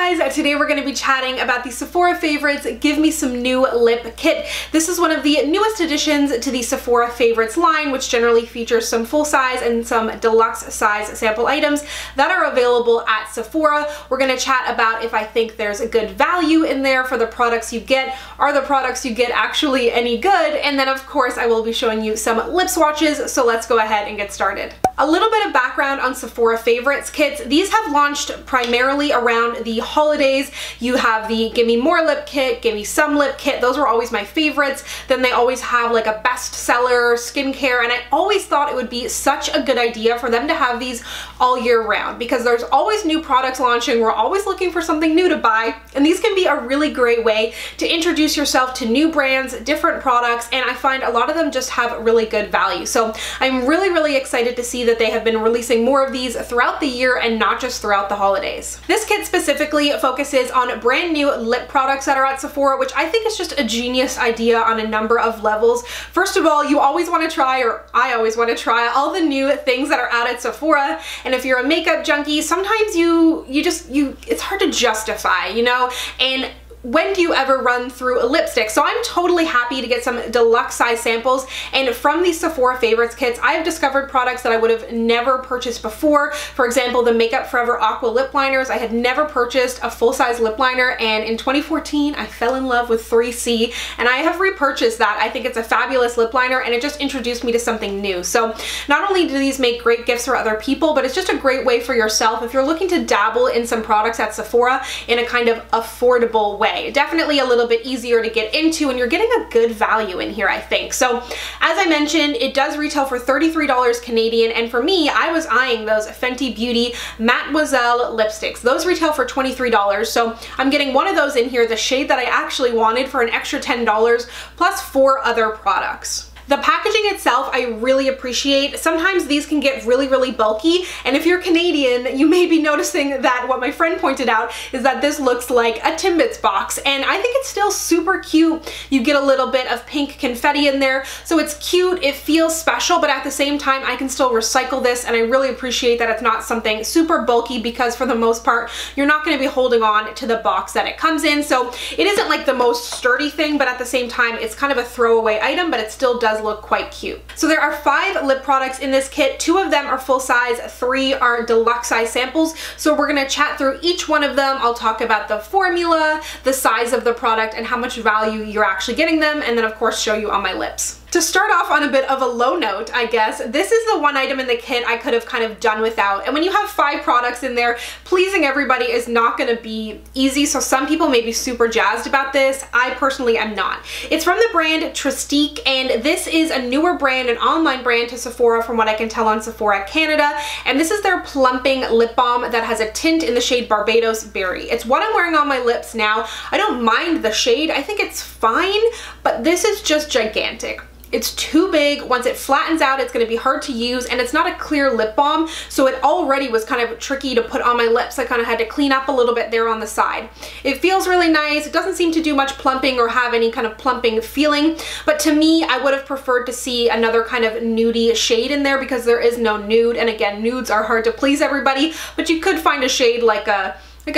guys, today we're going to be chatting about the Sephora Favorites Give Me Some New Lip Kit. This is one of the newest additions to the Sephora Favorites line, which generally features some full size and some deluxe size sample items that are available at Sephora. We're going to chat about if I think there's a good value in there for the products you get. Are the products you get actually any good? And then of course I will be showing you some lip swatches, so let's go ahead and get started. A little bit of background on Sephora Favorites kits. These have launched primarily around the holidays. You have the Give Me More Lip Kit, Give Me Some Lip Kit. Those were always my favorites. Then they always have like a bestseller skincare, and I always thought it would be such a good idea for them to have these all year round because there's always new products launching. We're always looking for something new to buy, and these can be a really great way to introduce yourself to new brands, different products, and I find a lot of them just have really good value. So I'm really excited to see that they have been releasing more of these throughout the year and not just throughout the holidays. This kit specifically focuses on brand new lip products that are at Sephora, which I think is just a genius idea on a number of levels. First of all, you always want to try, or I always want to try, all the new things that are out at Sephora, and if you're a makeup junkie, sometimes it's hard to justify, you know, and when do you ever run through a lipstick? So I'm totally happy to get some deluxe size samples, and from these Sephora Favorites kits, I have discovered products that I would have never purchased before. For example, the Makeup Forever Aqua lip liners. I had never purchased a full-size lip liner, and in 2014, I fell in love with 3C, and I have repurchased that. I think it's a fabulous lip liner, and it just introduced me to something new. So not only do these make great gifts for other people, but it's just a great way for yourself if you're looking to dabble in some products at Sephora in a kind of affordable way. Definitely a little bit easier to get into, and you're getting a good value in here, I think. So as I mentioned, it does retail for $33 Canadian, and for me, I was eyeing those Fenty Beauty Mattemoiselle lipsticks. Those retail for $23, so I'm getting one of those in here, the shade that I actually wanted, for an extra $10 plus 4 other products. The packaging itself I really appreciate. Sometimes these can get really bulky, and if you're Canadian, you may be noticing that what my friend pointed out is that this looks like a Timbits box, and I think it's still super cute. You get a little bit of pink confetti in there, so it's cute, it feels special, but at the same time I can still recycle this, and I really appreciate that it's not something super bulky because for the most part you're not going to be holding on to the box that it comes in, so it isn't like the most sturdy thing, but at the same time it's kind of a throwaway item, but it still does look quite cute. So there are 5 lip products in this kit. 2 of them are full size, 3 are deluxe size samples. So we're going to chat through each one of them. I'll talk about the formula, the size of the product, and how much value you're actually getting them, and then of course show you on my lips. To start off on a bit of a low note, I guess, this is the one item in the kit I could have kind of done without. And when you have 5 products in there, pleasing everybody is not going to be easy, so some people may be super jazzed about this. I personally am not. It's from the brand Tristique, and this is a newer brand, an online brand to Sephora from what I can tell on Sephora Canada, and this is their plumping lip balm that has a tint in the shade Barbados Berry. It's what I'm wearing on my lips now. I don't mind the shade. I think it's fine, but this is just gigantic. It's too big. Once it flattens out, it's going to be hard to use, and it's not a clear lip balm, so it already was kind of tricky to put on my lips. I kind of had to clean up a little bit there on the side. It feels really nice. It doesn't seem to do much plumping or have any kind of plumping feeling, but to me, I would have preferred to see another kind of nudie shade in there because there is no nude, and again, nudes are hard to please everybody, but you could find a shade like a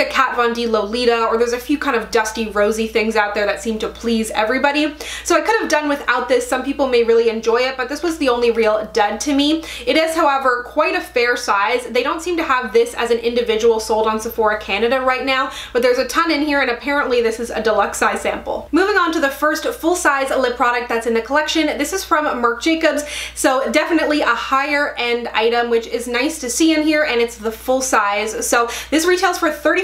Kat Von D Lolita, or there's a few kind of dusty rosy things out there that seem to please everybody. So I could have done without this. Some people may really enjoy it, but this was the only real dud to me. It is, however, quite a fair size. They don't seem to have this as an individual sold on Sephora Canada right now, but there's a ton in here, and apparently this is a deluxe size sample. Moving on to the first full-size lip product that's in the collection. This is from Marc Jacobs, so definitely a higher end item, which is nice to see in here, and it's the full size. So this retails for $34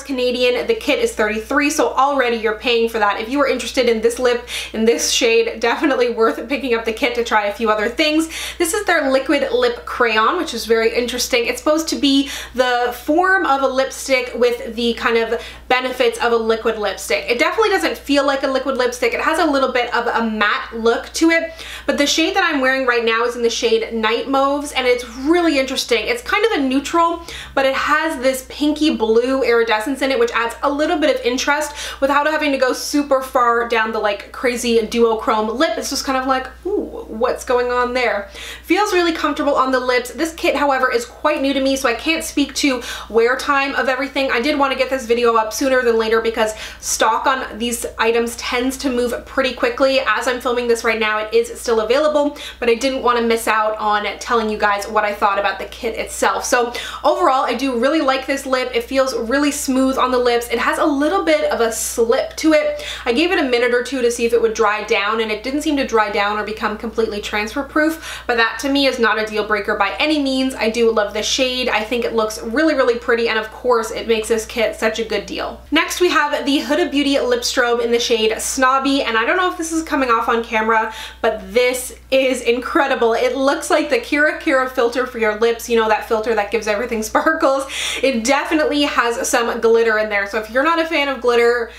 Canadian. The kit is $33, so already you're paying for that. If you were interested in this lip, in this shade, definitely worth picking up the kit to try a few other things. This is their liquid lip crayon, which is very interesting. It's supposed to be the form of a lipstick with the kind of benefits of a liquid lipstick. It definitely doesn't feel like a liquid lipstick. It has a little bit of a matte look to it, but the shade that I'm wearing right now is in the shade Night Mauves, and it's really interesting. It's kind of a neutral, but it has this pinky blue iridescence in it, which adds a little bit of interest without having to go super far down the like crazy duochrome lip. It's just kind of like, ooh, what's going on there. Feels really comfortable on the lips. This kit, however, is quite new to me, so I can't speak to wear time of everything. I did want to get this video up sooner than later because stock on these items tends to move pretty quickly. As I'm filming this right now, it is still available, but I didn't want to miss out on telling you guys what I thought about the kit itself. So overall, I do really like this lip. It feels really smooth on the lips. It has a little bit of a slip to it. I gave it a minute or two to see if it would dry down, and it didn't seem to dry down or become completely transfer proof, but that to me is not a deal breaker by any means. I do love the shade. I think it looks really, really pretty, and of course it makes this kit such a good deal. Next we have the Huda Beauty Lip Strobe in the shade Snobby, and I don't know if this is coming off on camera, but this is incredible. It looks like the Kira Kira filter for your lips, you know, that filter that gives everything sparkles. It definitely has some glitter in there, so if you're not a fan of glitter,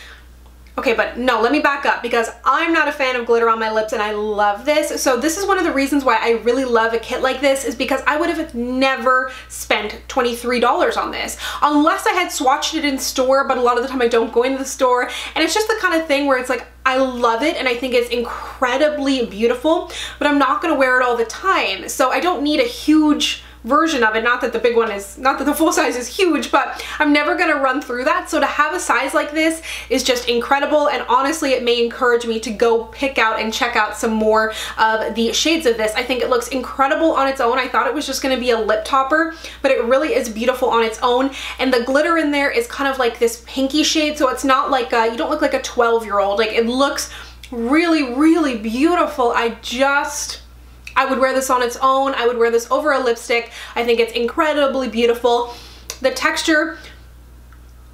okay, but no, let me back up because I'm not a fan of glitter on my lips and I love this. So this is one of the reasons why I really love a kit like this, is because I would have never spent $23 on this unless I had swatched it in store, but a lot of the time I don't go into the store, and it's just the kind of thing where it's like, I love it and I think it's incredibly beautiful, but I'm not gonna wear it all the time. So I don't need a huge version of it. Not that the big one is, not that the full size is huge, but I'm never gonna run through that. So to have a size like this is just incredible, and honestly it may encourage me to go pick out and check out some more of the shades of this. I think it looks incredible on its own. I thought it was just gonna be a lip topper, but it really is beautiful on its own, and the glitter in there is kind of like this pinky shade, so it's not like you don't look like a 12-year-old. Like, it looks really, really beautiful. I would wear this on its own. I would wear this over a lipstick. I think it's incredibly beautiful. The texture,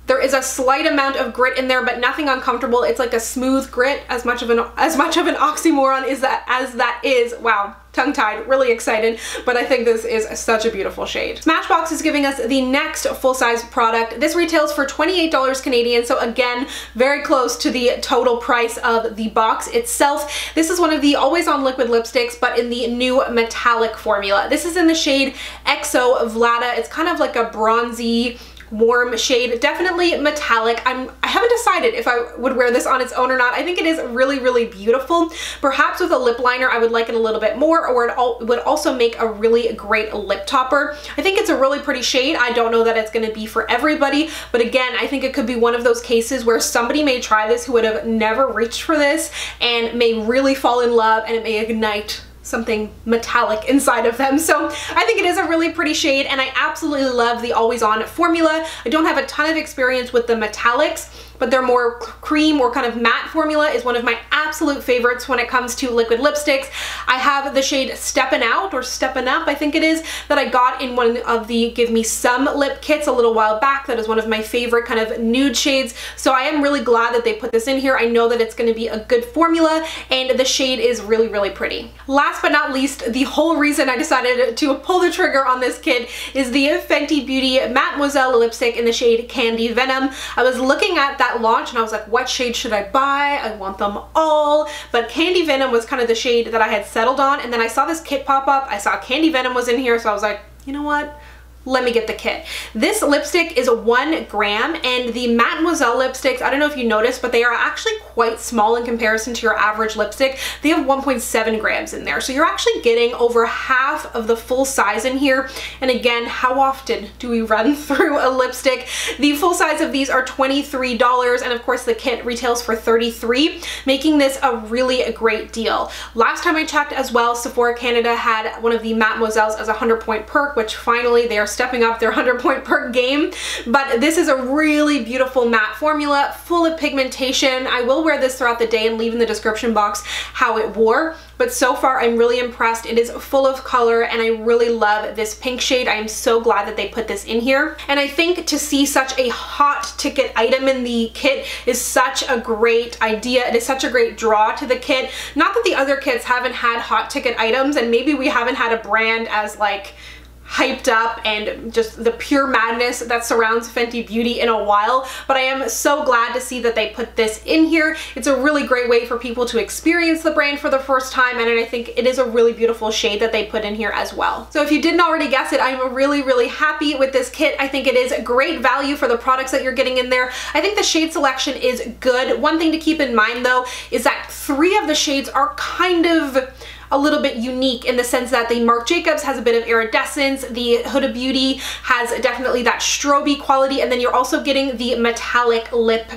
there is a slight amount of grit in there, but nothing uncomfortable. It's like a smooth grit, as much of an oxymoron as that is. Wow, tongue-tied, really excited, but I think this is such a beautiful shade. Smashbox is giving us the next full-size product. This retails for $28 Canadian, so again, very close to the total price of the box itself. This is one of the always-on liquid lipsticks, but in the new metallic formula. This is in the shade XO Vlada. It's kind of like a bronzy, warm shade, definitely metallic. I haven't decided if I would wear this on its own or not. I think it is really, really beautiful. Perhaps with a lip liner I would like it a little bit more, or it would also make a really great lip topper. I think it's a really pretty shade. I don't know that it's going to be for everybody, but again, I think it could be one of those cases where somebody may try this who would have never reached for this and may really fall in love, and it may ignite something metallic inside of them. So I think it is a really pretty shade, and I absolutely love the always on formula. I don't have a ton of experience with the metallics, but their more cream or kind of matte formula is one of my absolute favorites when it comes to liquid lipsticks. I have the shade Steppin' Out, or Steppin' Up, I think it is, that I got in one of the Give Me Some lip kits a little while back. That is one of my favorite kind of nude shades. So I am really glad that they put this in here. I know that it's gonna be a good formula, and the shade is really, really pretty. Last but not least, the whole reason I decided to pull the trigger on this kit is the Fenty Beauty Mattemoiselle lipstick in the shade Candy Venom. I was looking at that launch and I was like, what shade should I buy? I want them all, but Candy Venom was kind of the shade that I had settled on, and then I saw this kit pop up. I saw Candy Venom was in here, so I was like, you know what? Let me get the kit. This lipstick is 1 gram, and the Mattemoiselle lipsticks, I don't know if you noticed, but they are actually quite small in comparison to your average lipstick. They have 1.7 grams in there, so you're actually getting over half of the full size in here. And again, how often do we run through a lipstick? The full size of these are $23, and of course the kit retails for $33, making this a really great deal. Last time I checked as well, Sephora Canada had one of the Mattemoiselles as a 100-point perk, which finally they are stepping up their 100-point perk game. But this is a really beautiful matte formula, full of pigmentation. I will wear this throughout the day and leave in the description box how it wore, but so far I'm really impressed. It is full of color, and I really love this pink shade. I am so glad that they put this in here, and I think to see such a hot ticket item in the kit is such a great idea. It is such a great draw to the kit. Not that the other kits haven't had hot ticket items, and maybe we haven't had a brand as like hyped up and just the pure madness that surrounds Fenty Beauty in a while, but I am so glad to see that they put this in here. It's a really great way for people to experience the brand for the first time, and I think it is a really beautiful shade that they put in here as well. So if you didn't already guess it, I'm really, really happy with this kit. I think it is great value for the products that you're getting in there. I think the shade selection is good. One thing to keep in mind though is that 3 of the shades are kind of, a little bit unique in the sense that the Marc Jacobs has a bit of iridescence, the Huda Beauty has definitely that strobe quality, and then you're also getting the metallic lip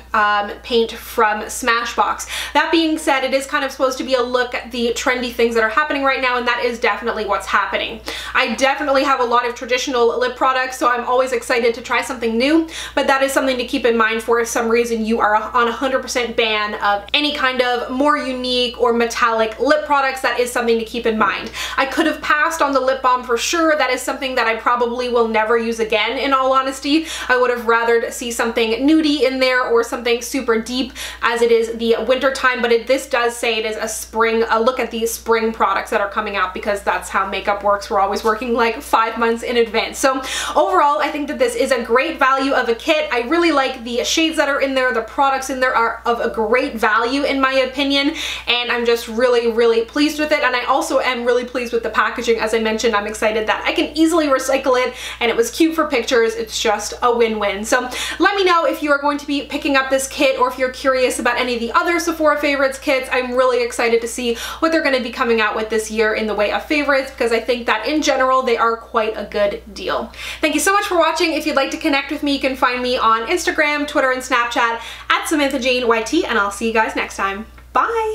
paint from Smashbox. That being said, it is kind of supposed to be a look at the trendy things that are happening right now, and that is definitely what's happening. I definitely have a lot of traditional lip products, so I'm always excited to try something new, but that is something to keep in mind for if some reason you are on 100% ban of any kind of more unique or metallic lip products. That is something to keep in mind. I could have passed on the lip balm for sure. That is something that I probably will never use again, in all honesty. I would have rather see something nudie in there or something super deep, as it is the winter time, but this does say it is a look at the spring products that are coming out, because that's how makeup works. We're always working like 5 months in advance. So overall, I think that this is a great value of a kit. I really like the shades that are in there. The products in there are of a great value in my opinion, and I'm just really pleased with it. And I also am really pleased with the packaging. As I mentioned, I'm excited that I can easily recycle it, and it was cute for pictures. It's just a win-win. So let me know if you are going to be picking up this kit, or if you're curious about any of the other Sephora Favorites kits. I'm really excited to see what they're going to be coming out with this year in the way of favorites, because I think that in general they are quite a good deal. Thank you so much for watching. If you'd like to connect with me, you can find me on Instagram, Twitter, and Snapchat at SamanthaJaneYT, and I'll see you guys next time. Bye!